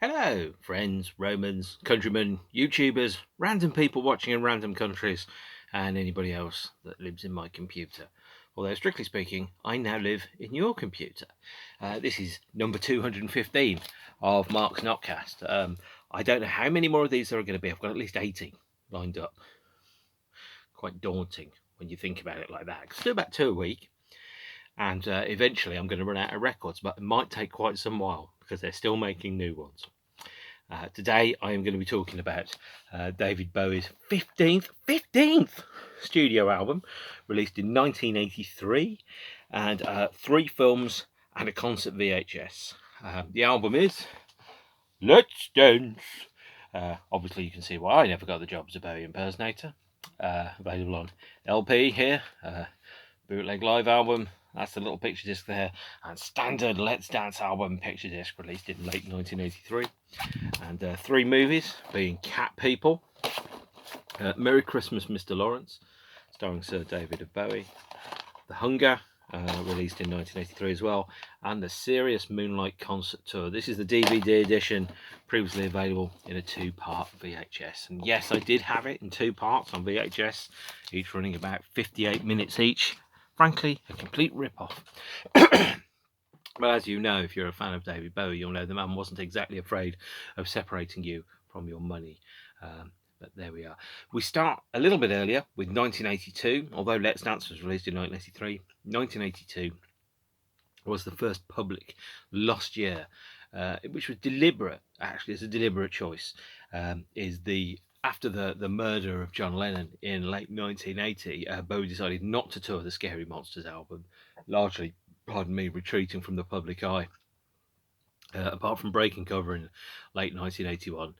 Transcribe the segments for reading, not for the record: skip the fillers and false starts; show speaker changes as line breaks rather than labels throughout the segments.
Hello, friends, Romans, countrymen, YouTubers, random people watching in random countries, and anybody else that lives in my computer. Although, strictly speaking, I now live in your computer. This is number 215 of Mark's Notcast. I don't know how many more of these there are going to be. I've got at least 80 lined up. Quite daunting when you think about it like that. It's still about 2 a week, and eventually I'm going to run out of records, but it might take quite some while because they're still making new ones. Today I am going to be talking about David Bowie's 15th studio album, released in 1983, and 3 films and a concert VHS. The album is Let's Dance. Obviously you can see why I never got the job as a Bowie impersonator. Available on LP here, bootleg live album. That's the little picture disc there, and standard Let's Dance album picture disc released in late 1983. And 3 movies, being Cat People, Merry Christmas Mr. Lawrence, starring Sir David of Bowie, The Hunger, released in 1983 as well, and the Serious Moonlight Concert Tour. This is the DVD edition, previously available in a 2-part VHS. And yes, I did have it in 2 parts on VHS, each running about 58 minutes each. Frankly, a complete rip-off. But as you know, if you're a fan of David Bowie, you'll know the man wasn't exactly afraid of separating you from your money. But there we are. We start a little bit earlier with 1982, although Let's Dance was released in 1983. 1982 was the first public lost year, which was deliberate, actually. It's a deliberate choice. After the murder of John Lennon in late 1980, Bowie decided not to tour the Scary Monsters album, largely, retreating from the public eye. Apart from breaking cover in late 1981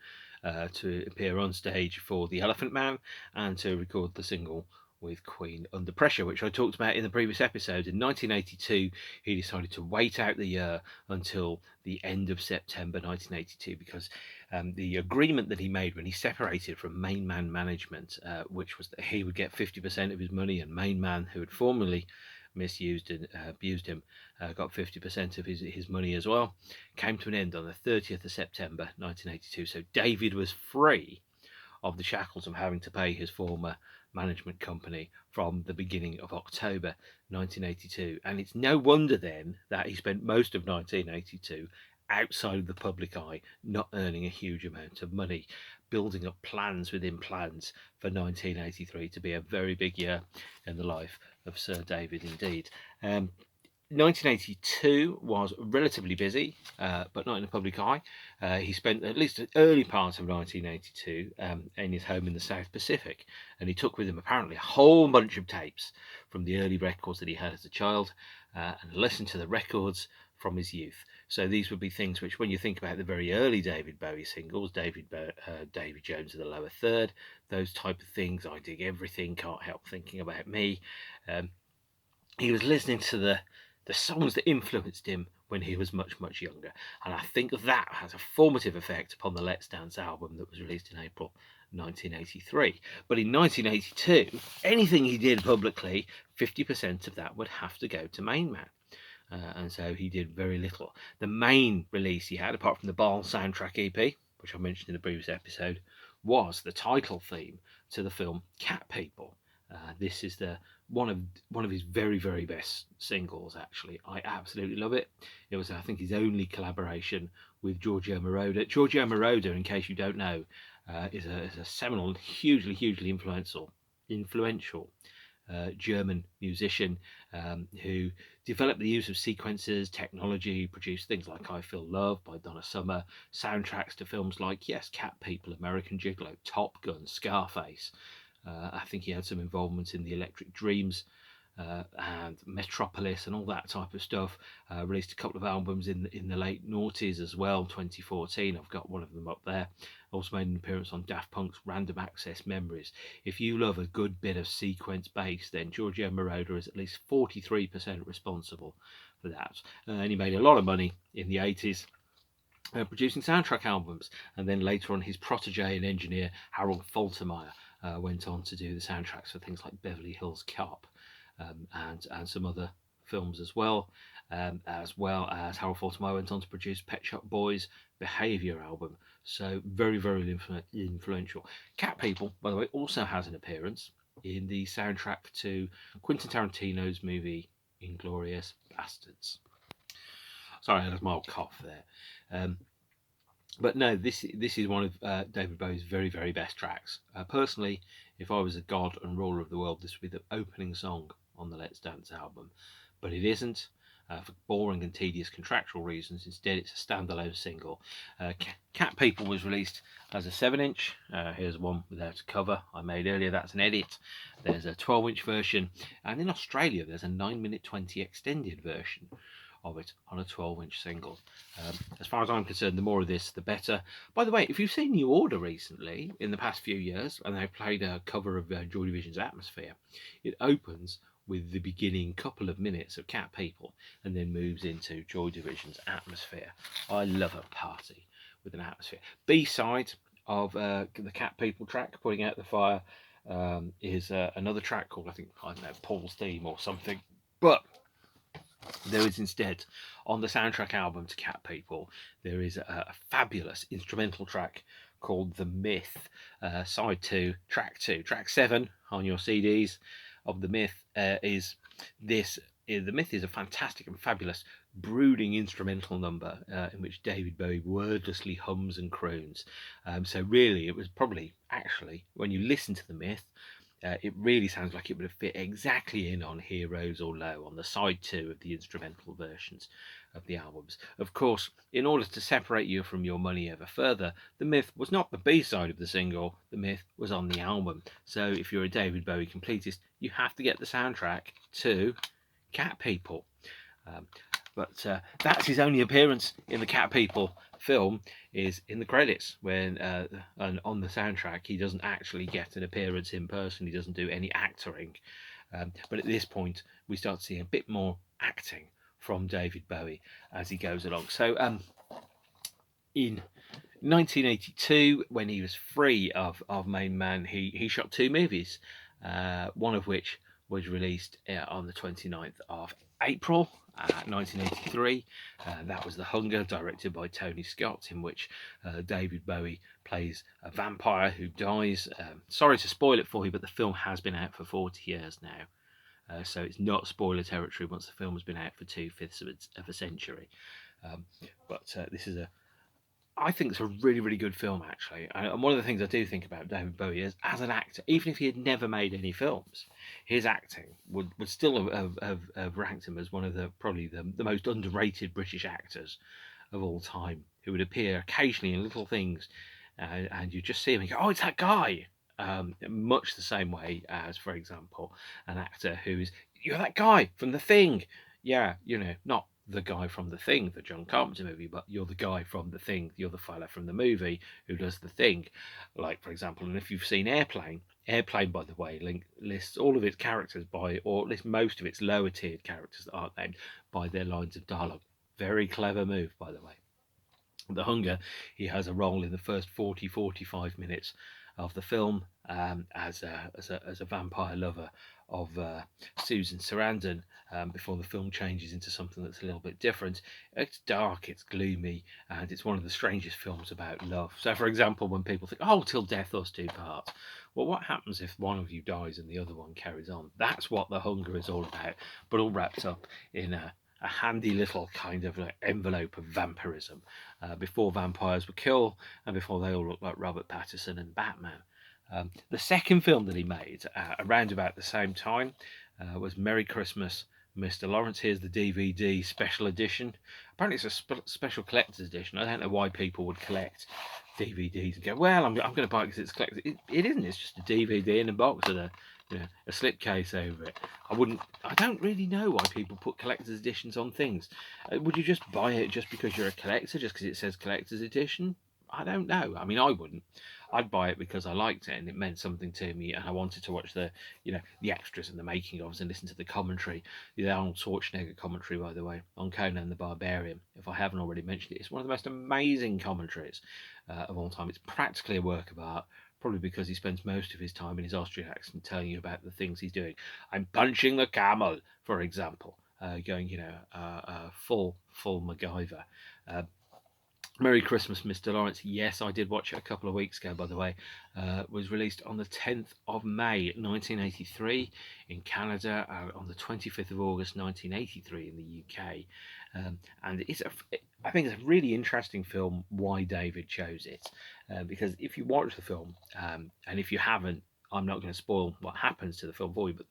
to appear on stage for The Elephant Man and to record the single with Queen Under Pressure, which I talked about in the previous episode. In 1982, he decided to wait out the year until the end of September 1982 because the agreement that he made when he separated from Main Man Management, which was that he would get 50% of his money, and Main Man, who had formerly misused and abused him, got 50% of his money as well, came to an end on the 30th of September 1982. So David was free of the shackles of having to pay his former management company from the beginning of October 1982. And it's no wonder then that he spent most of 1982 outside of the public eye, not earning a huge amount of money, building up plans within plans for 1983 to be a very big year in the life of Sir David indeed. 1982 was relatively busy, but not in the public eye. He spent at least an early part of 1982 in his home in the South Pacific, and he took with him apparently a whole bunch of tapes from the early records that he had as a child, and listened to the records from his youth. So these would be things which, when you think about the very early David Bowie singles, David Jones of the Lower Third, those type of things, I Dig Everything, Can't Help Thinking About Me, he was listening to the songs that influenced him when he was much younger, and I think that has a formative effect upon the Let's Dance album that was released in April 1983. But in 1982, anything he did publicly, 50% of that would have to go to Main Man. And so he did very little. The main release he had, apart from the Ball soundtrack EP, which I mentioned in the previous episode, was the title theme to the film Cat People. This is one of his very best singles. Actually, I absolutely love it. It was, I think, his only collaboration with Giorgio Moroder. Giorgio Moroder, in case you don't know, is a seminal, hugely influential German musician who developed the use of sequences, technology, produced things like I Feel Love by Donna Summer, soundtracks to films like, yes, Cat People, American Gigolo, Top Gun, Scarface. I think he had some involvement in the Electric Dreams and Metropolis and all that type of stuff. Released a couple of albums in the late noughties as well, 2014. I've got one of them up there. Also made an appearance on Daft Punk's Random Access Memories. If you love a good bit of sequence bass, then Giorgio Moroder is at least 43% responsible for that. And he made a lot of money in the 80s. Producing soundtrack albums, and then later on his protege and engineer Harold Faltermeyer went on to do the soundtracks for things like Beverly Hills Cop and some other films as well as Harold Faltermeyer went on to produce Pet Shop Boys, Behaviour album. So very, very influential. Cat People, by the way, also has an appearance in the soundtrack to Quentin Tarantino's movie Inglourious Bastards. Sorry, I had a mild cough there. But no, this is one of David Bowie's very, very best tracks. Personally, if I was a god and ruler of the world, this would be the opening song on the Let's Dance album. But it isn't, for boring and tedious contractual reasons. Instead, it's a standalone single. Cat People was released as a 7-inch. Here's one without a cover I made earlier. That's an edit. There's a 12-inch version. And in Australia, there's a 9-minute 20 extended version of it on a 12-inch single. As far as I'm concerned, the more of this, the better. By the way, if you've seen New Order recently, in the past few years, and they've played a cover of Joy Division's Atmosphere, it opens with the beginning couple of minutes of Cat People and then moves into Joy Division's Atmosphere. I love a party with an atmosphere. B-side of the Cat People track, Putting Out the Fire, is another track called, I don't know, Paul's Theme or something. But there is instead, on the soundtrack album to Cat People, there is a fabulous instrumental track called The Myth, side 2, track 2. Track 7 on your CDs of The Myth is this. The Myth is a fantastic and fabulous brooding instrumental number in which David Bowie wordlessly hums and croons. So really, it was probably, actually, when you listen to The Myth, it really sounds like it would have fit exactly in on Heroes or Low, on the side 2 of the instrumental versions of the albums. Of course, in order to separate you from Your Money ever further, The Myth was not the B-side of the single, The Myth was on the album. So if you're a David Bowie completist, you have to get the soundtrack to Cat People. But that's his only appearance in the Cat People film, is in the credits, when and on the soundtrack he doesn't actually get an appearance in person. He doesn't do any acting, but at this point we start seeing a bit more acting from David Bowie as he goes along. So in 1982, when he was free of Main Man, he shot 2 movies, one of which was released on the 29th of April 1983. That was The Hunger, directed by Tony Scott, in which David Bowie plays a vampire who dies. Sorry to spoil it for you, but the film has been out for 40 years now. So it's not spoiler territory once the film has been out for 2/5 of a century. But this is I think it's a really, really good film, actually. And one of the things I do think about David Bowie is, as an actor, even if he had never made any films, his acting would still have ranked him as one of probably the most underrated British actors of all time, who would appear occasionally in little things, and you just see him and go, oh, it's that guy. Much the same way as, for example, an actor who's, you're that guy from The Thing. Yeah, not the guy from The Thing, the John Carpenter movie, but you're the guy from The Thing, you're the fella from the movie who does The Thing. Like, for example, and if you've seen Airplane, by the way, lists all of its characters by, or lists most of its lower tiered characters that aren't named, by their lines of dialogue. Very clever move, by the way. The Hunger, he has a role in the first 45 minutes of the film, as a vampire lover of Susan Sarandon, before the film changes into something that's a little bit different. It's dark, it's gloomy, and it's one of the strangest films about love. So, for example, when people think, oh, Till Death Us Do Part, well, what happens if one of you dies and the other one carries on? That's what The Hunger is all about, but all wrapped up in a handy little kind of envelope of vampirism, before vampires were cool and before they all looked like Robert Pattinson and Batman. The second film that he made around about the same time was Merry Christmas, Mr. Lawrence. Here's the DVD special edition. Apparently it's a special collector's edition. I don't know why people would collect DVDs and go, well, I'm going to buy it because it's collected. It isn't. It's just a DVD in a box with a slipcase over it. I don't really know why people put collector's editions on things. Would you just buy it just because you're a collector, just because it says collector's edition? I don't know. I mean, I wouldn't. I'd buy it because I liked it and it meant something to me, and I wanted to watch the extras and the making ofs and listen to the commentary, the Arnold Schwarzenegger commentary, by the way, on Conan the Barbarian. If I haven't already mentioned it, it's one of the most amazing commentaries of all time. It's practically a work of art, probably because he spends most of his time in his Austrian accent telling you about the things he's doing. I'm punching the camel, for example, going, full MacGyver. Merry Christmas, Mr. Lawrence. Yes, I did watch it a couple of weeks ago, by the way. Was released on the 10th of May 1983 in Canada, on the 25th of August 1983 in the UK. And I think it's a really interesting film why David chose it. Because if you watch the film, and if you haven't, I'm not going to spoil what happens to the film for you, but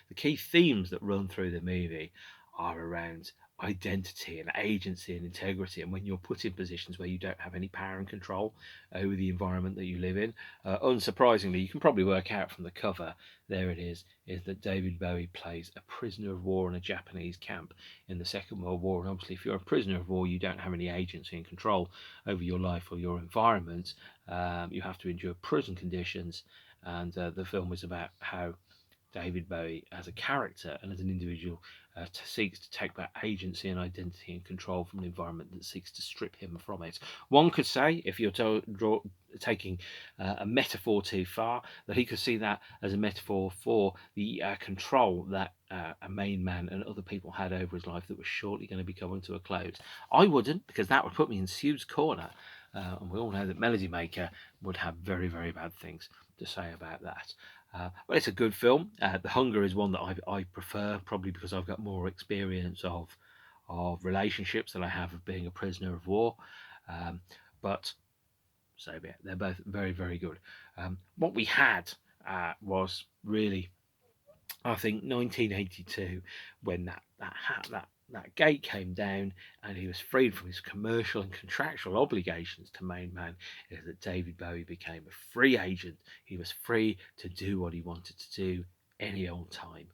the key themes that run through the movie are around identity and agency and integrity, and when you're put in positions where you don't have any power and control over the environment that you live in. Unsurprisingly, you can probably work out from the cover, there it is that David Bowie plays a prisoner of war in a Japanese camp in the Second World War. And obviously, if you're a prisoner of war, you don't have any agency and control over your life or your environment. You have to endure prison conditions, and the film is about how David Bowie as a character and as an individual seeks to take back agency and identity and control from an environment that seeks to strip him from it. One could say, if you're taking a metaphor too far, that he could see that as a metaphor for the control that a main man and other people had over his life that was shortly going to be coming to a close. I wouldn't, because that would put me in Sue's corner. And we all know that Melody Maker would have very, very bad things to say about that. But it's a good film. The Hunger is one that I prefer, probably because I've got more experience of relationships than I have of being a prisoner of war. But so be it. They're both very, very good. What we had was really, I think, 1982, when that gate came down and he was freed from his commercial and contractual obligations to main man, is that David Bowie became a free agent. He was free to do what he wanted to do any old time,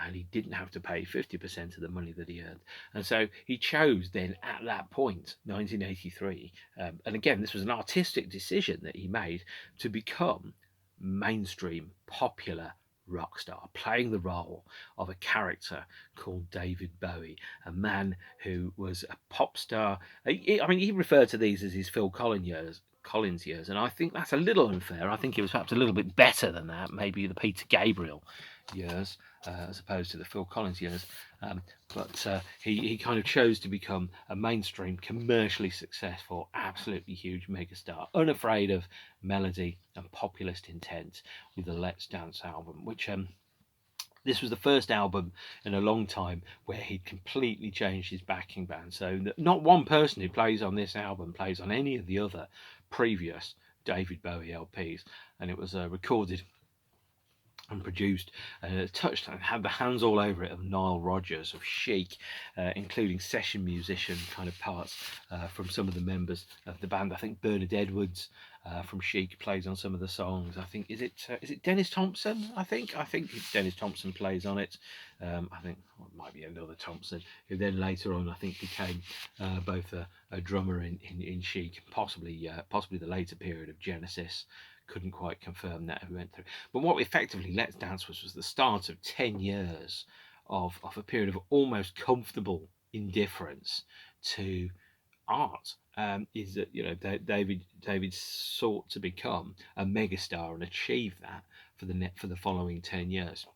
and he didn't have to pay 50% of the money that he earned. And so he chose then at that point, 1983, and again, this was an artistic decision that he made, to become mainstream, popular rock star, playing the role of a character called David Bowie, a man who was a pop star. I mean, he referred to these as his Phil Collins years, and I think that's a little unfair. I think he was perhaps a little bit better than that, maybe the Peter Gabriel years, as opposed to the Phil Collins years. But he kind of chose to become a mainstream, commercially successful, absolutely huge megastar, unafraid of melody and populist intent, with the Let's Dance album, which this was the first album in a long time where he'd completely changed his backing band. So not one person who plays on this album plays on any of the other previous David Bowie LPs, and it was recorded and produced, touched and had the hands all over it of Nile Rodgers, of Chic, including session musician kind of parts from some of the members of the band. I think Bernard Edwards from Chic plays on some of the songs. I think is it Dennis Thompson? I think Dennis Thompson plays on it. I think it might be another Thompson, who then later on I think became both a drummer in Chic, possibly the later period of Genesis. Couldn't quite confirm that we went through. But what effectively Let's Dance was the start of 10 years of a period of almost comfortable indifference to art. Is that, you know, David sought to become a megastar and achieve that for the following 10 years.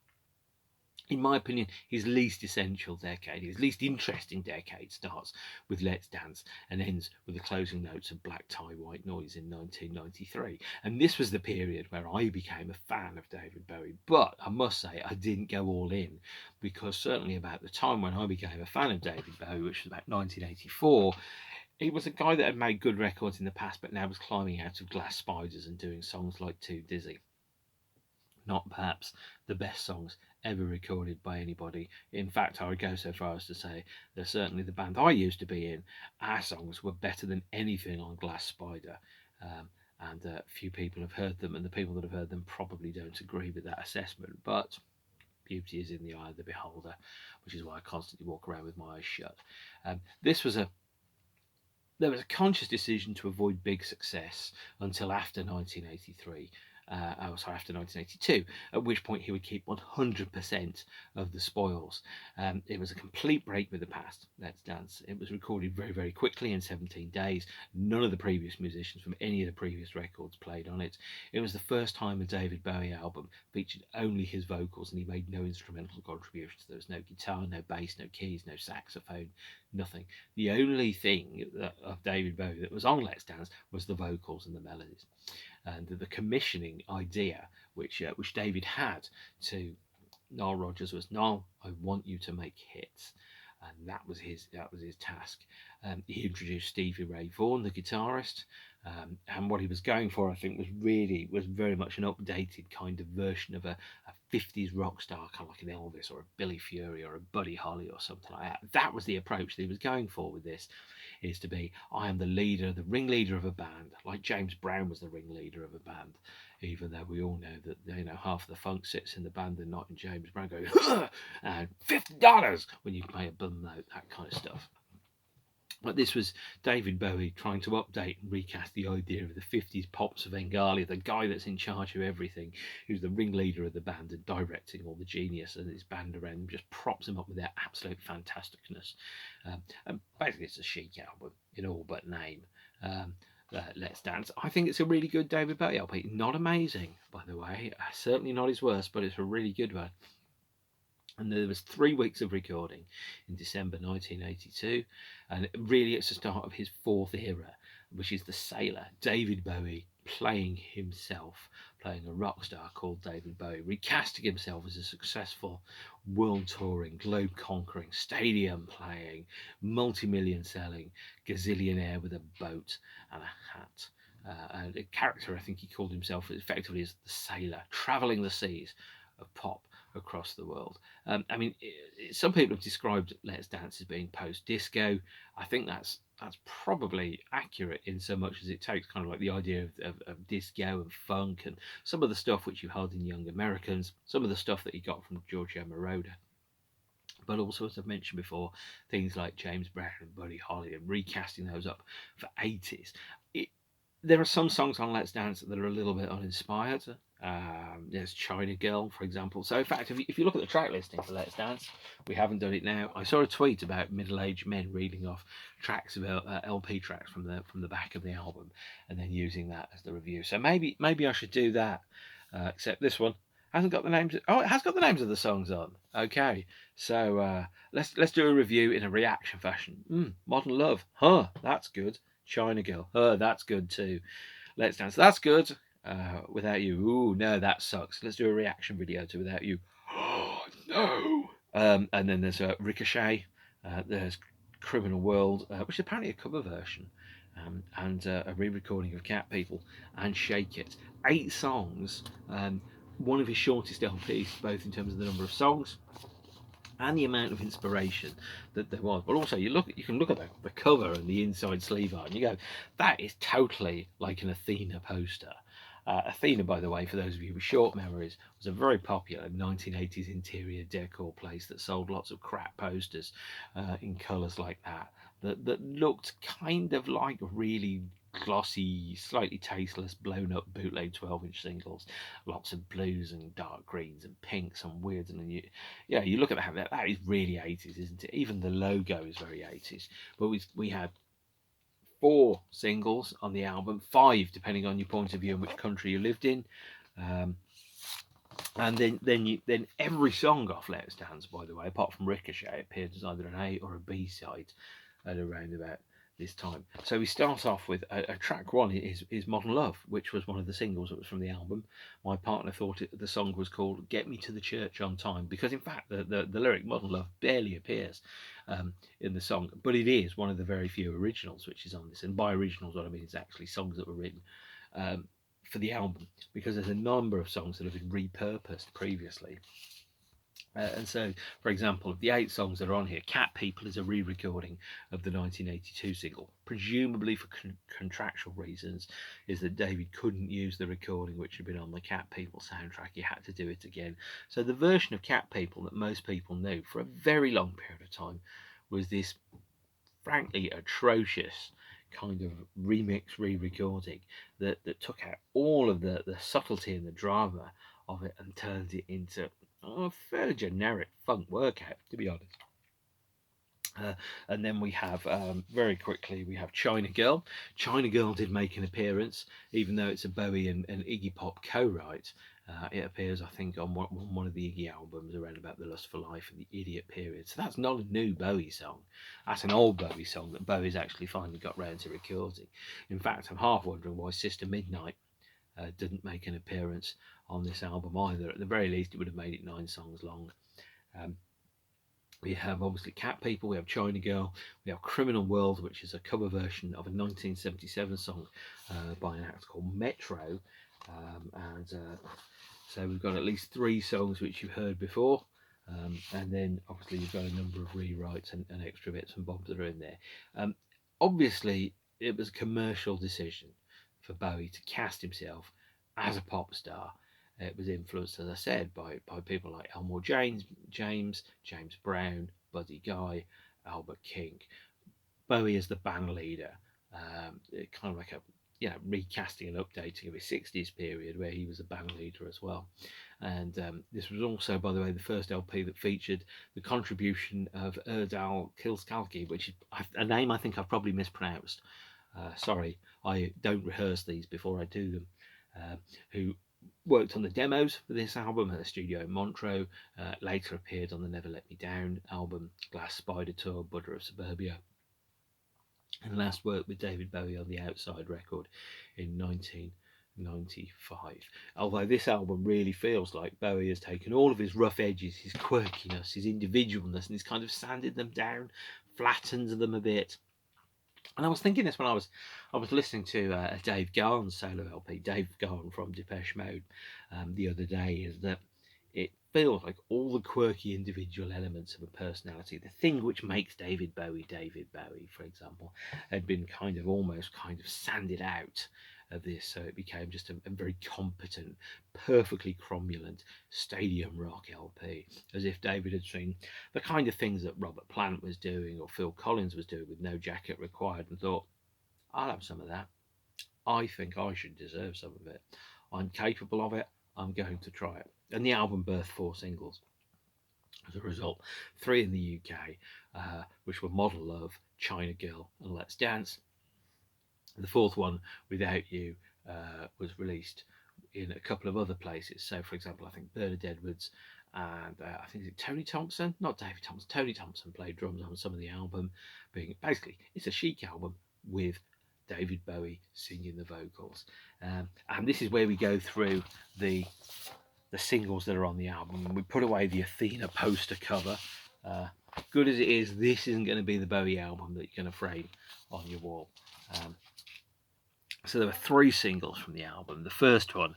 In my opinion, his least essential decade, his least interesting decade, starts with Let's Dance and ends with the closing notes of Black Tie, White Noise in 1993. And this was the period where I became a fan of David Bowie. But I must say, I didn't go all in, because certainly about the time when I became a fan of David Bowie, which was about 1984, he was a guy that had made good records in the past, but now was climbing out of glass spiders and doing songs like Too Dizzy. Not perhaps the best songs ever recorded by anybody. In fact, I would go so far as to say that certainly the band I used to be in, our songs were better than anything on Glass Spider. And few people have heard them, and the people that have heard them probably don't agree with that assessment. But beauty is in the eye of the beholder, which is why I constantly walk around with my eyes shut. There was a conscious decision to avoid big success until after 1983. After 1982, at which point he would keep 100% of the spoils. It was a complete break with the past, Let's Dance. It was recorded very, very quickly in 17 days. None of the previous musicians from any of the previous records played on it. It was the first time a David Bowie album featured only his vocals, and he made no instrumental contributions. There was no guitar, no bass, no keys, no saxophone, nothing. The only thing of David Bowie that was on Let's Dance was the vocals and the melodies, and the commissioning idea which David had to Nile Rodgers was, "No, I want you to make hits," and that was his task. He introduced Stevie Ray Vaughan, the guitarist, and what he was going for, I think, was very much an updated kind of version of a 50s rock star, kind of like an Elvis or a Billy Fury or a Buddy Holly or something like that. That was the approach that he was going for with this, is to be, I am the leader, the ringleader of a band, like James Brown was the ringleader of a band, even though we all know that half of the funk sits in the band and not in James Brown going and $50 when you play a bum note, that kind of stuff. But this was David Bowie trying to update and recast the idea of the 50s pop Svengali, the guy that's in charge of everything, who's the ringleader of the band and directing all the genius, and his band around him just props him up with their absolute fantasticness. And basically, it's a chic album in all but name. Let's Dance. I think it's a really good David Bowie LP. Not amazing, by the way. Certainly not his worst, but it's a really good one. And there was 3 weeks of recording in December 1982, and really it's the start of his 4th era, which is the Sailor. David Bowie playing himself, playing a rock star called David Bowie, recasting himself as a successful world-touring, globe-conquering, stadium-playing, multi-million selling gazillionaire with a boat and a hat. And a character, I think he called himself effectively as the Sailor, travelling the seas of pop across the world. I mean, some people have described Let's Dance as being post-disco. I think that's probably accurate in so much as it takes kind of like the idea of disco and funk and some of the stuff which you heard in Young Americans, some of the stuff that you got from Giorgio Moroder, but also, as I've mentioned before, things like James Brown and Buddy Holly and recasting those up for 80s. There are some songs on Let's Dance that are a little bit uninspired. There's China Girl, for example. So, in fact, if you look at the track listing for Let's Dance, we haven't done it now. I saw a tweet about middle-aged men reading off tracks about LP tracks from the back of the album, and then using that as the review. So maybe I should do that. Except this one hasn't got the names. Oh, it has got the names of the songs on. Okay, so let's do a review in a reaction fashion. Modern Love, huh? That's good. China Girl, that's good too. Let's Dance, that's good. Without You, ooh, no, that sucks. Let's do a reaction video to Without You. Oh, no. And then there's Ricochet, there's Criminal World, which is apparently a cover version, and a re-recording of Cat People, and Shake It. 8 songs, one of his shortest LPs, both in terms of the number of songs and the amount of inspiration that there was. But also, you can look at the cover and the inside sleeve art, and you go, that is totally like an Athena poster. Athena, by the way, for those of you with short memories, was a very popular 1980s interior decor place that sold lots of crap posters in colours like that looked kind of like really glossy, slightly tasteless, blown up bootleg 12-inch singles, lots of blues and dark greens and pinks and weirds, and you look at that is really 80s, isn't it? Even the logo is very 80s. But we had 4 singles on the album, 5 depending on your point of view and which country you lived in, and then every song off Let's Dance, by the way, apart from Ricochet, appeared as either an A or a B side at around about this time. So we start off with a track 1 is Modern Love, which was one of the singles that was from the album. My partner thought the song was called Get Me to the Church on Time, because in fact the lyric Modern Love barely appears in the song, but it is one of the very few originals which is on this. And by originals, what I mean is actually songs that were written for the album, because there's a number of songs that have been repurposed previously. And so, for example, of the 8 songs that are on here, Cat People is a re-recording of the 1982 single, presumably for contractual reasons, is that David couldn't use the recording which had been on the Cat People soundtrack. He had to do it again. So the version of Cat People that most people knew for a very long period of time was this frankly atrocious kind of remix re-recording that took out all of the subtlety and the drama of it and turned it into a fairly generic funk workout, to be honest. And then we have, very quickly, we have China Girl. China Girl did make an appearance, even though it's a Bowie and Iggy Pop co-write. It appears, I think, on one of the Iggy albums around about the Lust for Life and the Idiot period. So that's not a new Bowie song. That's an old Bowie song that Bowie's actually finally got round to recording. In fact, I'm half wondering why Sister Midnight didn't make an appearance on this album either. At the very least, it would have made it 9 songs long. Um, we have obviously Cat People, we have China Girl, we have Criminal World, which is a cover version of a 1977 song by an act called Metro. So we've got at least 3 songs which you've heard before. And then obviously you've got a number of rewrites and extra bits and bobs that are in there. Obviously, it was a commercial decision for Bowie to cast himself as a pop star. It was influenced, as I said, by people like Elmore James, James Brown, Buddy Guy, Albert King. Bowie is the band leader, kind of like a recasting and updating of his 60s period where he was a band leader as well. And this was also, by the way, the first LP that featured the contribution of Erdal Kilskalki, which is a name I think I've probably mispronounced. Sorry, I don't rehearse these before I do them. Who worked on the demos for this album at the studio in Montreux, later appeared on the Never Let Me Down album, Glass Spider Tour, Buddha of Suburbia, and last worked with David Bowie on the Outside record in 1995. Although this album really feels like Bowie has taken all of his rough edges, his quirkiness, his individualness, and he's kind of sanded them down, flattened them a bit. And I was thinking this when I was listening to Dave Gahan's solo LP, Dave Gahan from Depeche Mode, the other day, is that it feels like all the quirky individual elements of a personality, the thing which makes David Bowie, for example, had been almost sanded out of this, so it became just a very competent, perfectly cromulent stadium rock LP, as if David had seen the kind of things that Robert Plant was doing or Phil Collins was doing with No Jacket Required and thought, I'll have some of that. I think I should deserve some of it. I'm capable of it. I'm going to try it. And the album birthed 4 singles. As a result, 3 in the UK, which were Model Love, China Girl, and Let's Dance. The 4th one, Without You, was released in a couple of other places. So, for example, I think Bernard Edwards and I think it's Tony Thompson, not David Thompson. Tony Thompson played drums on some of the album. Being basically, it's a Chic album with David Bowie singing the vocals, and this is where we go through the singles that are on the album. And we put away the Athena poster cover. Good as it is, this isn't going to be the Bowie album that you're going to frame on your wall. So there were 3 singles from the album. The first one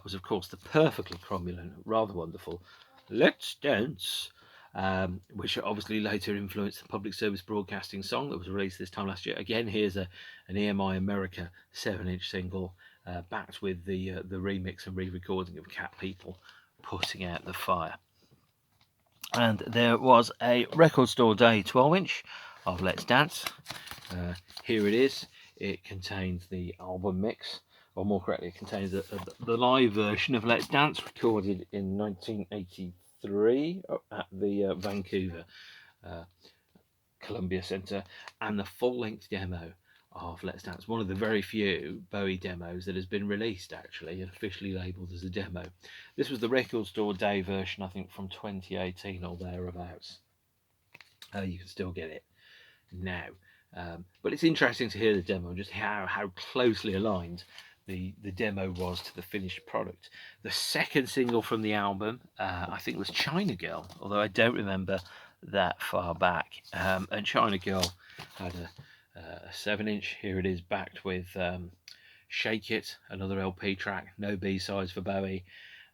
was, of course, the perfectly cromulent, rather wonderful Let's Dance, which obviously later influenced the public service broadcasting song that was released this time last year. Again, here's an EMI America 7-inch single, backed with the remix and re-recording of Cat People, Putting Out the Fire. And there was a Record Store Day 12-inch of Let's Dance. Here it is. It contains the album mix, or more correctly, it contains the live version of Let's Dance, recorded in 1983 at the Vancouver Columbia Centre, and the full-length demo of Let's Dance, one of the very few Bowie demos that has been released, actually, and officially labelled as a demo. This was the Record Store Day version, I think, from 2018 or thereabouts. You can still get it now. But it's interesting to hear the demo and just how closely aligned the demo was to the finished product. The second single from the album, I think, was China Girl, although I don't remember that far back. And China Girl had a 7-inch. Here it is, backed with Shake It, another LP track, no B-sides for Bowie,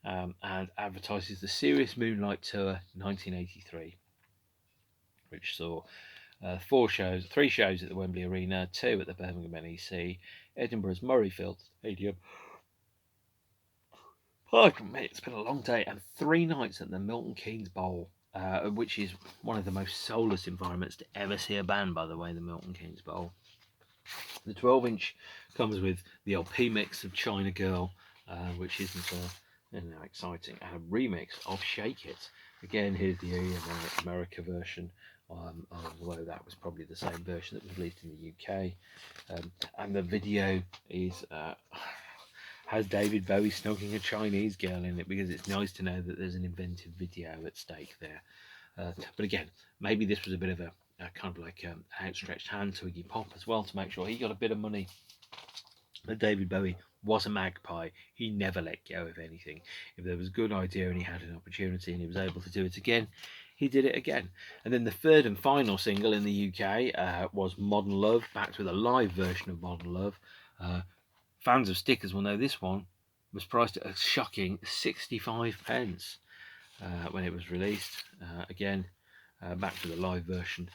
and advertises the Serious Moonlight Tour 1983, which saw 3 shows at the Wembley Arena, 2 at the Birmingham NEC, Edinburgh's Murrayfield Stadium. Pardon me, it's been a long day, and 3 nights at the Milton Keynes Bowl, which is one of the most soulless environments to ever see a band, by the way, the Milton Keynes Bowl. The 12-inch comes with the LP mix of China Girl, which isn't exciting, and a remix of Shake It. Again, here's the America version although that was probably the same version that was released in the UK. And the video is has David Bowie snogging a Chinese girl in it, because it's nice to know that there's an inventive video at stake there. But again, maybe this was a bit of a kind of like outstretched hand to Iggy Pop as well, to make sure he got a bit of money. But David Bowie was a magpie. He never let go of anything. If there was a good idea and he had an opportunity and he was able to do it again, he did it again. And then the third and final single in the UK was Modern Love, backed with a live version of Modern Love. Fans of stickers will know this one was priced at a shocking 65 pence when it was released. Again, backed with a live version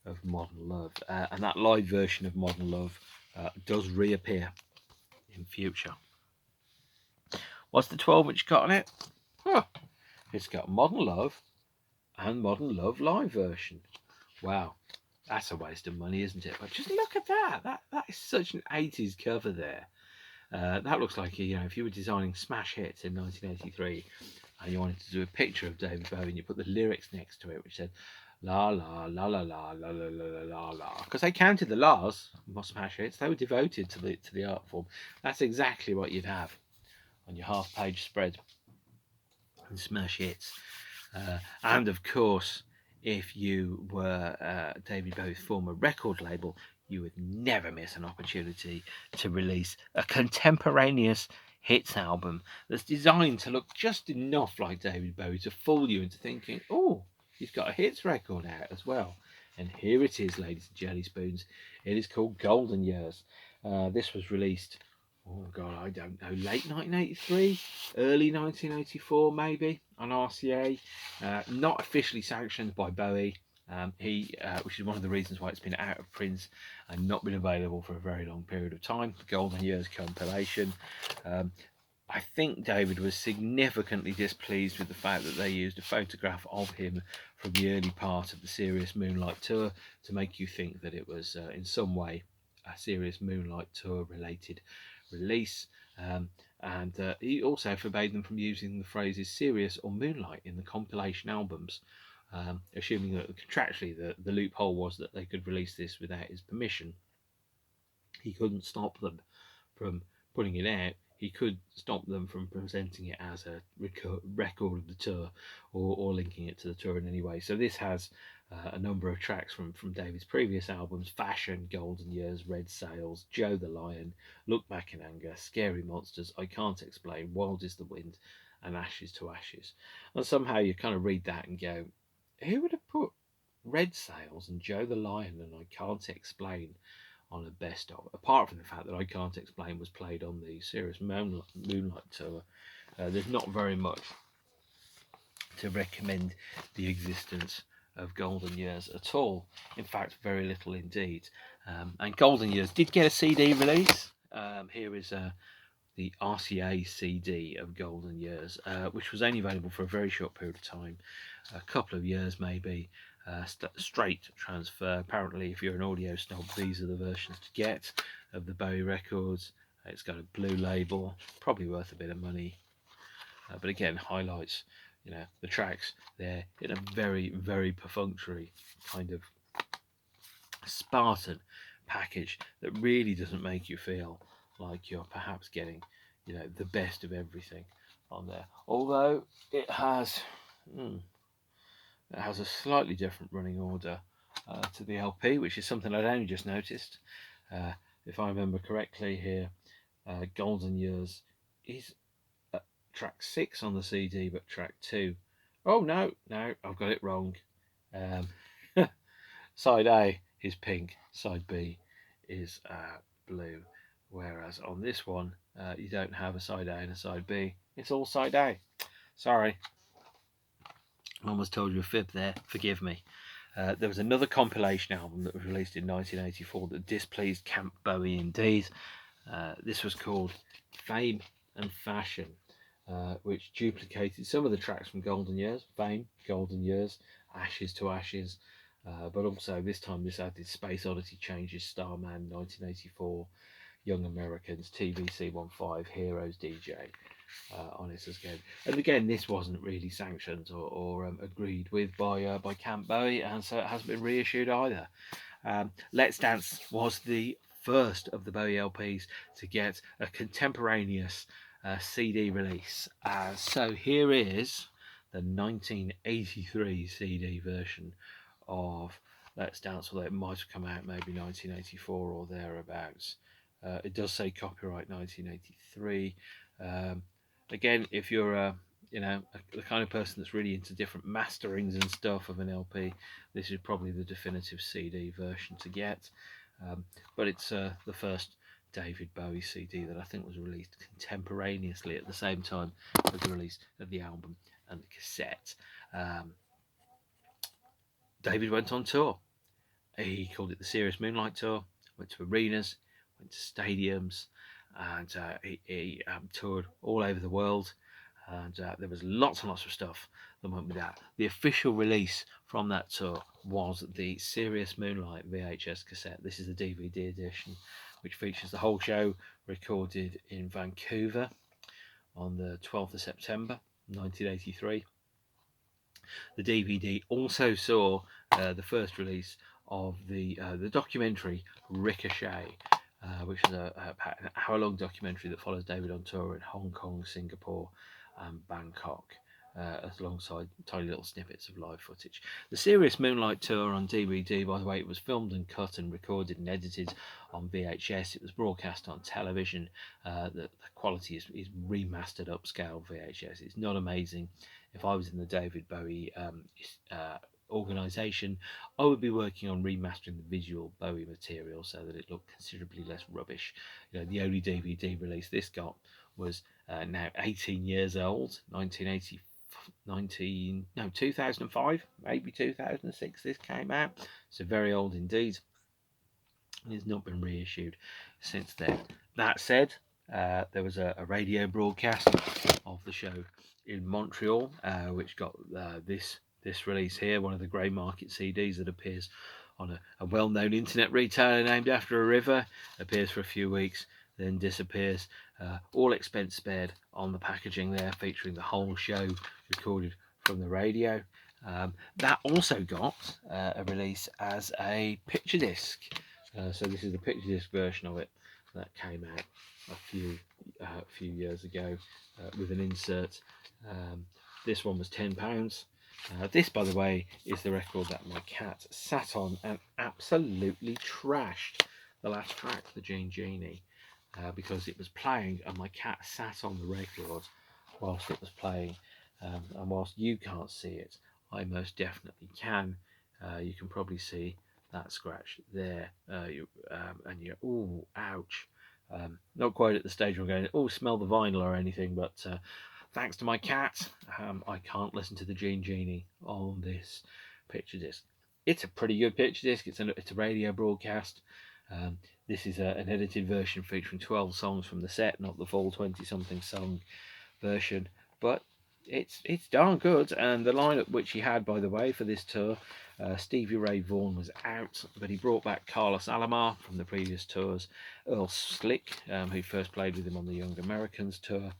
of Modern Love. And that live version of Modern Love does reappear in future. What's the 12-inch got on it? It's got Modern Love and Modern Love live version. Wow, that's a waste of money, isn't it? But just look at that. That is such an 80s cover there. That looks like, if you were designing smash hits in 1983 and you wanted to do a picture of David Bowie and you put the lyrics next to it, which said la la la la la la la la la la, because they counted the la's smash hits. They were devoted to the art form. That's exactly what you'd have on your half-page spread and smash hits. And of course, if you were David Bowie's former record label, you would never miss an opportunity to release a contemporaneous hits album that's designed to look just enough like David Bowie to fool you into thinking, oh, he's got a hits record out as well. And here it is, ladies and jelly spoons. It is called Golden Years. This was released, oh God, I don't know, late 1983, early 1984 maybe, on RCA. Not officially sanctioned by Bowie. Which is one of the reasons why it's been out of print and not been available for a very long period of time. The Golden Years compilation. I think David was significantly displeased with the fact that they used a photograph of him from the early part of the Serious Moonlight tour to make you think that it was in some way a Serious Moonlight tour related release. And he also forbade them from using the phrases Serious or Moonlight in the compilation albums. Assuming that contractually the loophole was that they could release this without his permission. He couldn't stop them from putting it out. He could stop them from presenting it as a record of the tour or linking it to the tour in any way. So this has a number of tracks from David's previous albums: Fashion, Golden Years, Red Sails, Joe the Lion, Look Back in Anger, Scary Monsters, I Can't Explain, Wild is the Wind, and Ashes to Ashes. And somehow you kind of read that and go, who would have put Red Sails and Joe the Lion and I Can't Explain on a best of, apart from the fact that I Can't Explain was played on the Serious Moonlight tour? There's not very much to recommend the existence of Golden Years at all. In fact, very little indeed. And Golden Years did get a CD release. Here is the RCA CD of Golden Years, which was only available for a very short period of time, a couple of years maybe. Straight transfer. Apparently, if you're an audio snob, these are the versions to get of the Bowie records. It's got a blue label, probably worth a bit of money, but again, highlights the tracks there in a very, very perfunctory kind of Spartan package that really doesn't make you feel like you're perhaps getting the best of everything on there, although it has a slightly different running order to the LP, which is something I'd only just noticed. If I remember correctly here, Golden Years is track 6 on the CD, but track 2. Oh no, I've got it wrong. Side A is pink, side B is blue, whereas on this one you don't have a side A and a side B. It's all side A. Sorry, I almost told you a fib there, forgive me. There was another compilation album that was released in 1984 that displeased Camp Bowie indeed. This was called Fame and Fashion, which duplicated some of the tracks from Golden Years, Fame, Golden Years, Ashes to Ashes, but also this time this added Space Oddity Changes, Starman, 1984, Young Americans, TVC15, Heroes DJ on it again. And again, this wasn't really sanctioned or agreed with by Camp Bowie, and so it hasn't been reissued either. Let's Dance was the first of the Bowie LPs to get a contemporaneous CD release. So here is the 1983 CD version of Let's Dance, although it might have come out maybe 1984 or thereabouts. It does say copyright 1983. Again, if you're the kind of person that's really into different masterings and stuff of an LP, this is probably the definitive CD version to get. But it's the first David Bowie CD that I think was released contemporaneously at the same time as the release of the album and the cassette. David went on tour. He called it the Serious Moonlight Tour. Went to arenas, went to stadiums, and he toured all over the world. And there was lots and lots of stuff that went with that. The official release from that tour was the Serious Moonlight VHS cassette. This is the DVD edition, which features the whole show recorded in Vancouver on the 12th of September 1983. The DVD also saw the first release of the documentary Ricochet, which is an hour-long documentary that follows David on tour in Hong Kong, Singapore, and Bangkok, alongside tiny little snippets of live footage. The Serious Moonlight Tour on DVD, by the way, it was filmed and cut and recorded and edited on VHS. It was broadcast on television. The quality is remastered upscale VHS. It's not amazing. If I was in the David Bowie organisation, I would be working on remastering the visual Bowie material so that it looked considerably less rubbish. The only DVD release this got was now 18 years old, 2005, maybe 2006 this came out, so very old indeed. It's not been reissued since then. That said, there was a radio broadcast of the show in Montreal, which got this release here, one of the grey market CDs that appears on a well-known internet retailer named after a river, appears for a few weeks, then disappears. All expense spared on the packaging there, featuring the whole show recorded from the radio. That also got a release as a picture disc. So this is the picture disc version of it that came out a few years ago with an insert. This one was £10. This, by the way, is the record that my cat sat on and absolutely trashed. The last track, the Genie, because it was playing and my cat sat on the record whilst it was playing. And whilst you can't see it, I most definitely can. You can probably see that scratch there, and you're, oh, ouch. Not quite at the stage where I'm going, oh, smell the vinyl or anything, but thanks to my cat, I can't listen to the Genie on this picture disc. It's a pretty good picture disc. It's a radio broadcast. This is an edited version featuring 12 songs from the set, not the full 20-something song version, but it's darn good. And the lineup which he had, by the way, for this tour, Stevie Ray Vaughan was out, but he brought back Carlos Alomar from the previous tours, Earl Slick, who first played with him on the Young Americans tour.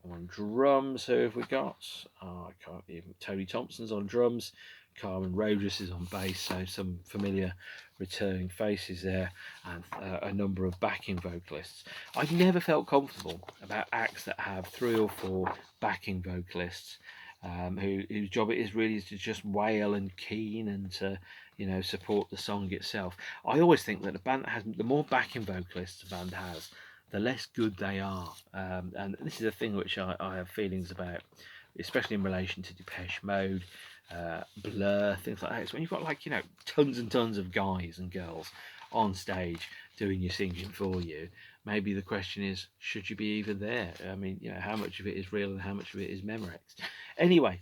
On drums, who have we got? I can't even. Tony Thompson's on drums, Carmen Rodriguez is on bass, so some familiar returning faces there, and a number of backing vocalists. I've never felt comfortable about acts that have 3 or 4 backing vocalists, whose job it is really to just wail and keen and to support the song itself. I always think that a band that has the more backing vocalists a band has, the less good they are. And this is a thing which I have feelings about, especially in relation to Depeche Mode, Blur, things like that. It's when you've got tons and tons of guys and girls on stage doing your singing for you. Maybe the question is, should you be even there? I mean, how much of it is real and how much of it is Memorex? Anyway,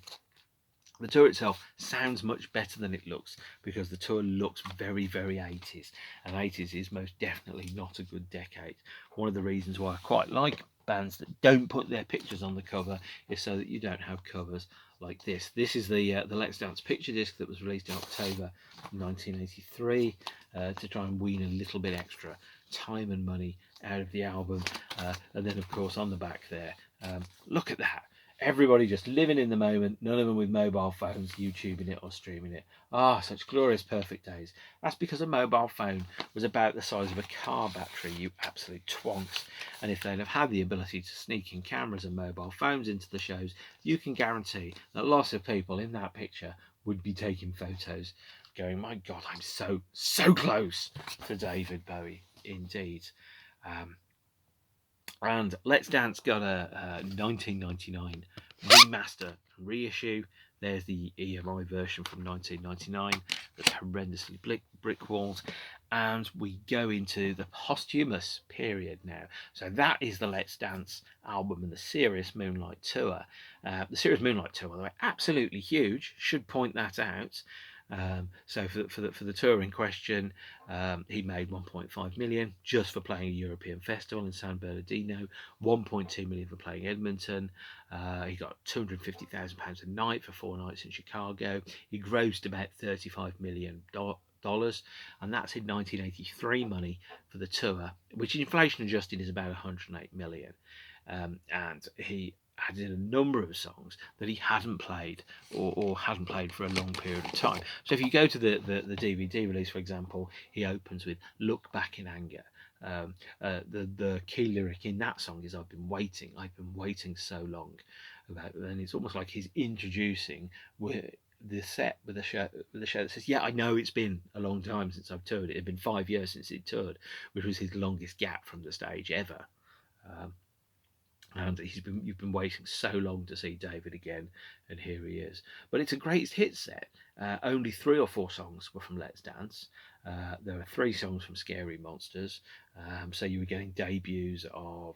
the tour itself sounds much better than it looks, because the tour looks very, very 80s, and 80s is most definitely not a good decade. One of the reasons why I quite like bands that don't put their pictures on the cover is so that you don't have covers like this. This is the Let's Dance picture disc that was released in October 1983 to try and wean a little bit extra time and money out of the album. And then, of course, on the back there, look at that. Everybody just living in the moment, none of them with mobile phones, YouTubing it or streaming it. Ah, such glorious, perfect days. That's because a mobile phone was about the size of a car battery, you absolute twonks. And if they'd have had the ability to sneak in cameras and mobile phones into the shows, you can guarantee that lots of people in that picture would be taking photos going, my God, I'm so close to David Bowie, indeed. And Let's Dance got a 1999 remaster reissue. There's the EMI version from 1999 that's horrendously brick walled. And we go into the posthumous period now. So that is the Let's Dance album and the Serious Moonlight tour. The Serious Moonlight tour, by the way, absolutely huge. Should point that out. So for the tour in question, he made 1.5 million just for playing a European festival in San Bernardino, 1.2 million for playing Edmonton. He got £250,000 a night for 4 nights in Chicago. He grossed about $35 million. And that's in 1983 money for the tour, which inflation adjusted is about 108 million. And he added a number of songs that he hadn't played or hadn't played for a long period of time. So if you go to the DVD release, for example, he opens with "Look Back in Anger." The key lyric in that song is I've been waiting so long. And it's almost like he's introducing the set with a show that says, yeah, I know it's been a long time since I've toured. It had been 5 years since he'd toured, which was his longest gap from the stage ever. And you've been waiting so long to see David again, and here he is. But it's a greatest hits set. Only 3 or 4 songs were from Let's Dance. There were 3 songs from Scary Monsters. So you were getting debuts of,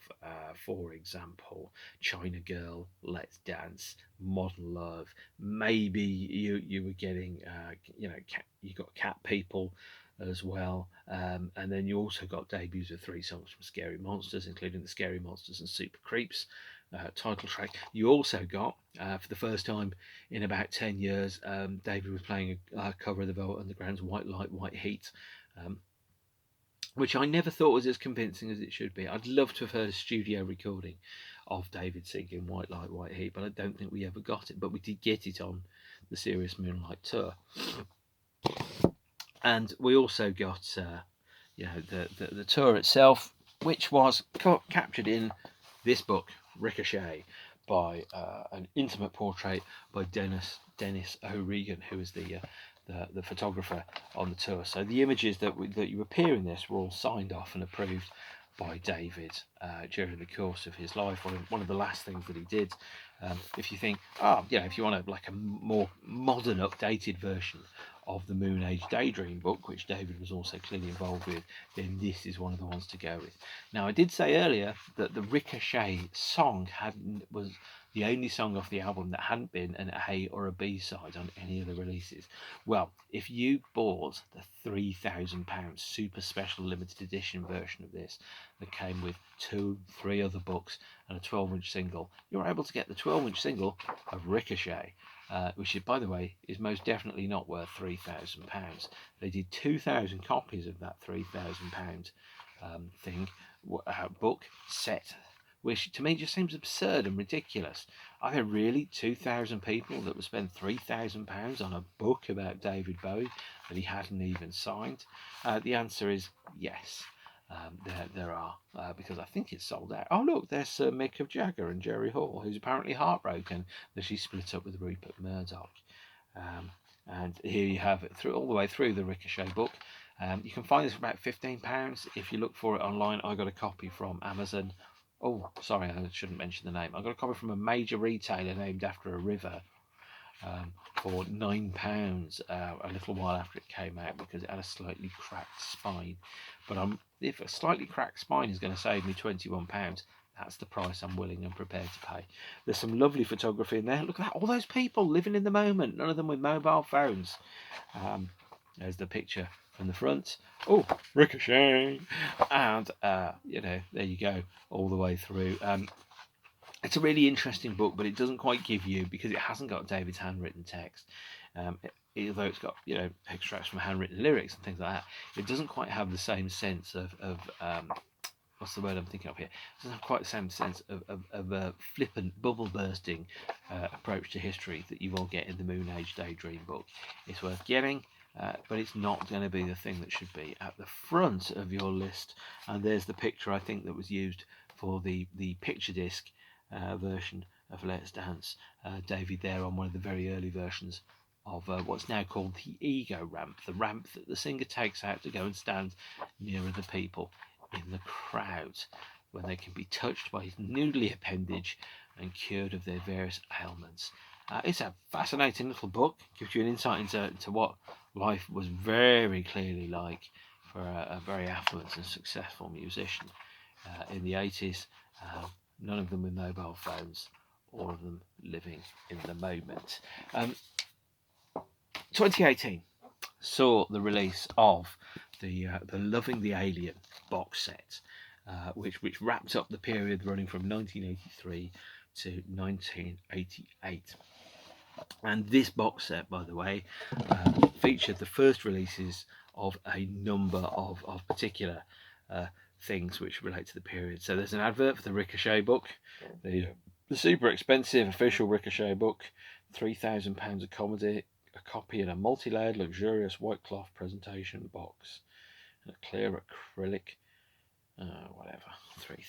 for example, China Girl, Let's Dance, Modern Love. Maybe you were getting, you got Cat People as well, and then you also got debuts of 3 songs from Scary Monsters, including the Scary Monsters and Super Creeps title track. You also got, for the first time in about 10 years, David was playing a cover of the Velvet Underground's White Light, White Heat, which I never thought was as convincing as it should be. I'd love to have heard a studio recording of David singing White Light, White Heat, but I don't think we ever got it. But we did get it on the Serious Moonlight tour. And we also got, the tour itself, which was captured in this book, Ricochet, by an intimate portrait by Dennis O'Regan, who was the photographer on the tour. So the images that you appear in this were all signed off and approved by David during the course of his life. One of the last things that he did. If you think, if you want a more modern, updated version of the Moon Age Daydream book, which David was also clearly involved with, then this is one of the ones to go with. Now, I did say earlier that the Ricochet song was the only song off the album that hadn't been an A or a B side on any of the releases. Well, if you bought the £3,000 super special limited edition version of this that came with 2-3 other books and a 12-inch single, you're able to get the 12-inch single of Ricochet, which, by the way, is most definitely not worth £3,000. They did 2,000 copies of that £3,000 book set, which to me just seems absurd and ridiculous. Are there really 2,000 people that would spend £3,000 on a book about David Bowie that he hadn't even signed? The answer is yes. There are, because I think it's sold out. Oh look, there's Mick of Jagger and Jerry Hall, who's apparently heartbroken that she split up with Rupert Murdoch. And here you have it all the way through the Ricochet book. You can find this for about £15 if you look for it online. I got a copy from Amazon. Oh, sorry, I shouldn't mention the name. I got a copy from a major retailer named after a river for £9 a little while after it came out, because it had a slightly cracked spine. But if a slightly cracked spine is going to save me £21, that's the price I'm willing and prepared to pay. There's some lovely photography in there. Look at that, all those people living in the moment, none of them with mobile phones. There's the picture from the front. Oh, Ricochet! And, there you go, all the way through. It's a really interesting book, but it doesn't quite give you, because it hasn't got David's handwritten text, Although it's got extracts from handwritten lyrics and things like that, it doesn't quite have the same sense of what's the word I'm thinking of here? It doesn't have quite the same sense of a flippant, bubble bursting approach to history that you will get in the Moon Age Daydream book. It's worth getting, but it's not going to be the thing that should be at the front of your list. And there's the picture I think that was used for the picture disc version of Let's Dance. David there on one of the very early versions of what's now called the ego ramp, the ramp that the singer takes out to go and stand nearer the people in the crowd when they can be touched by his noodly appendage and cured of their various ailments. It's a fascinating little book, gives you an insight into what life was very clearly like for a very affluent and successful musician in the 80s, none of them with mobile phones, all of them living in the moment. 2018 saw the release of the Loving the Alien box set, which wrapped up the period running from 1983 to 1988. And this box set, by the way, featured the first releases of a number of particular things which relate to the period. So there's an advert for the Ricochet book, the super expensive official Ricochet book, £3,000 a copy in a multi-layered, luxurious white cloth presentation box, and a clear acrylic, whatever, £3,000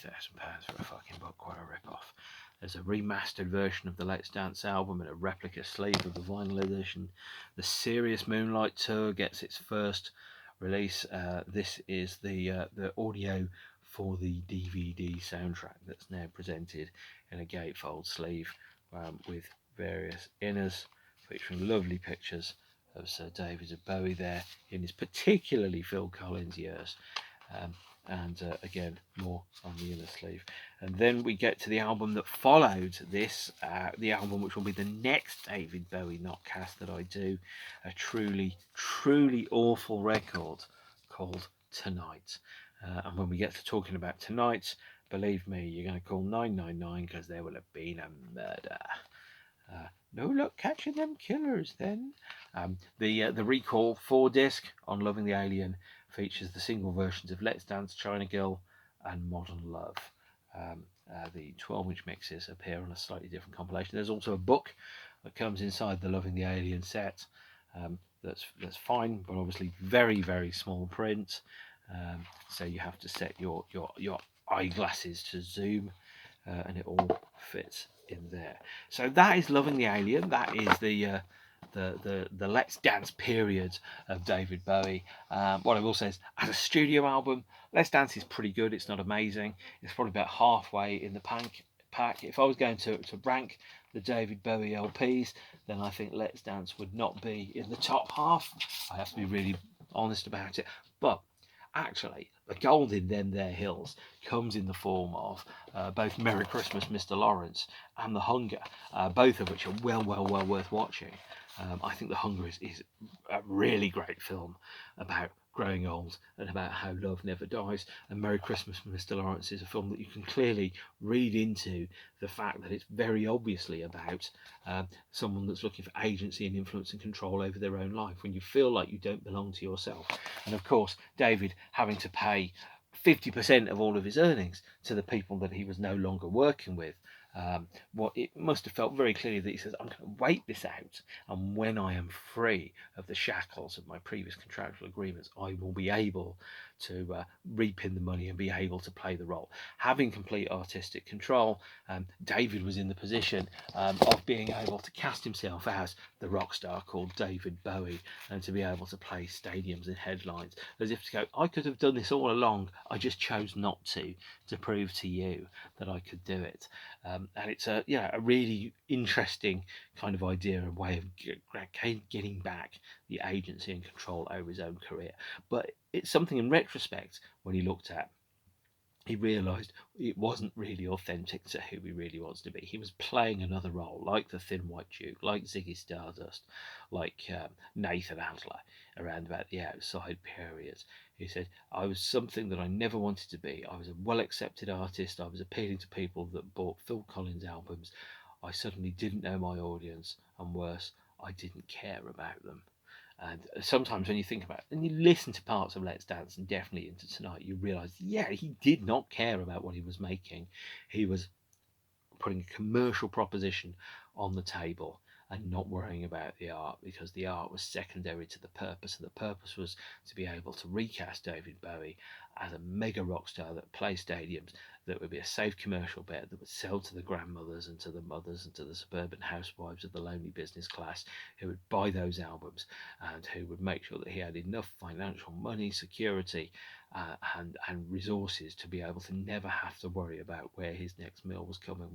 for a fucking book, what a rip-off. There's a remastered version of the Let's Dance album and a replica sleeve of the vinyl edition. The Serious Moonlight tour gets its first release. This is the audio for the DVD soundtrack that's now presented in a gatefold sleeve with various inners featuring lovely pictures of Sir David Bowie there in his particularly Phil Collins years. And again, more on the inner sleeve. And then we get to the album that followed this, the album which will be the next David Bowie Notcast that I do, a truly, truly awful record called Tonight. And when we get to talking about Tonight, believe me, you're going to call 999 because there will have been a murder. No luck catching them killers then. The Recall 4 disc on Loving the Alien features the single versions of Let's Dance, China Girl and Modern Love. The 12-inch mixes appear on a slightly different compilation. There's also a book that comes inside the Loving the Alien set that's fine, but obviously very, very small print. So you have to set your eyeglasses to zoom and it all fits in there. So that is Loving the Alien. That is the Let's Dance period of David Bowie. What I will say is, as a studio album, Let's Dance is pretty good. It's not amazing. It's probably about halfway in the pack. If I was going to rank the David Bowie LPs, then I think Let's Dance would not be in the top half. I have to be really honest about it. But actually, the gold in them there hills comes in the form of both Merry Christmas, Mr. Lawrence, and The Hunger, both of which are well worth watching. I think The Hunger is a really great film about growing old and about how love never dies. And Merry Christmas, Mr. Lawrence is a film that you can clearly read into the fact that it's very obviously about someone that's looking for agency and influence and control over their own life when you feel like you don't belong to yourself. And of course, David having to pay 50% of all of his earnings to the people that he was no longer working with. It must have felt very clearly that he says, I'm going to wait this out, and when I am free of the shackles of my previous contractual agreements, I will be able to reap in the money and be able to play the role. Having complete artistic control, David was in the position of being able to cast himself as the rock star called David Bowie and to be able to play stadiums and headlines, as if to go, I could have done this all along, I just chose not to prove to you that I could do it. And it's a really interesting kind of idea and way of getting back the agency and control over his own career. But it's something in retrospect, when he looked at, he realised it wasn't really authentic to who he really wants to be. He was playing another role, like the Thin White Duke, like Ziggy Stardust, like Nathan Adler, around about the Outside periods. He said, I was something that I never wanted to be. I was a well-accepted artist. I was appealing to people that bought Phil Collins albums. I suddenly didn't know my audience, and worse, I didn't care about them. And sometimes when you think about it, and you listen to parts of Let's Dance and definitely into Tonight, you realise, yeah, he did not care about what he was making. He was putting a commercial proposition on the table and not worrying about the art, because the art was secondary to the purpose, and the purpose was to be able to recast David Bowie as a mega rock star that play stadiums, that would be a safe commercial bet, that would sell to the grandmothers and to the mothers and to the suburban housewives of the lonely business class who would buy those albums, and who would make sure that he had enough financial money, security, and resources to be able to never have to worry about where his next meal was coming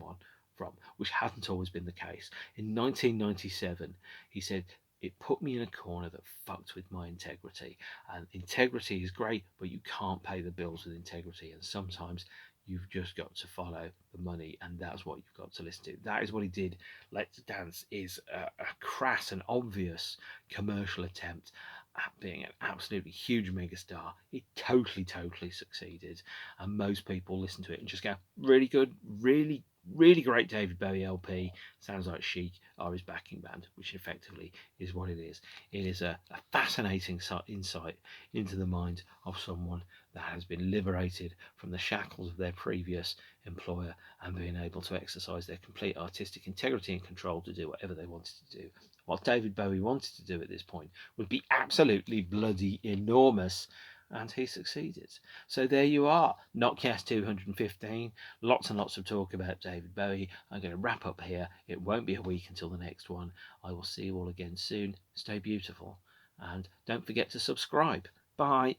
from, which hadn't always been the case. In 1997, he said, "It put me in a corner that fucked with my integrity. And integrity is great, but you can't pay the bills with integrity. And sometimes you've just got to follow the money, and that's what you've got to listen to." That is what he did. Let's Dance is a crass and obvious commercial attempt at being an absolutely huge megastar. It totally succeeded, and most people listen to it and just go, really good, really great David Bowie LP. Sounds like Chic are his backing band, which effectively is what it is. It is a fascinating insight into the mind of someone that has been liberated from the shackles of their previous employer and being able to exercise their complete artistic integrity and control to do whatever they wanted to do. What David Bowie wanted to do at this point would be absolutely bloody enormous, and he succeeded. So there you are, Notcast 215. Lots and lots of talk about David Bowie. I'm going to wrap up here. It won't be a week until the next one. I will see you all again soon. Stay beautiful, and don't forget to subscribe. Bye.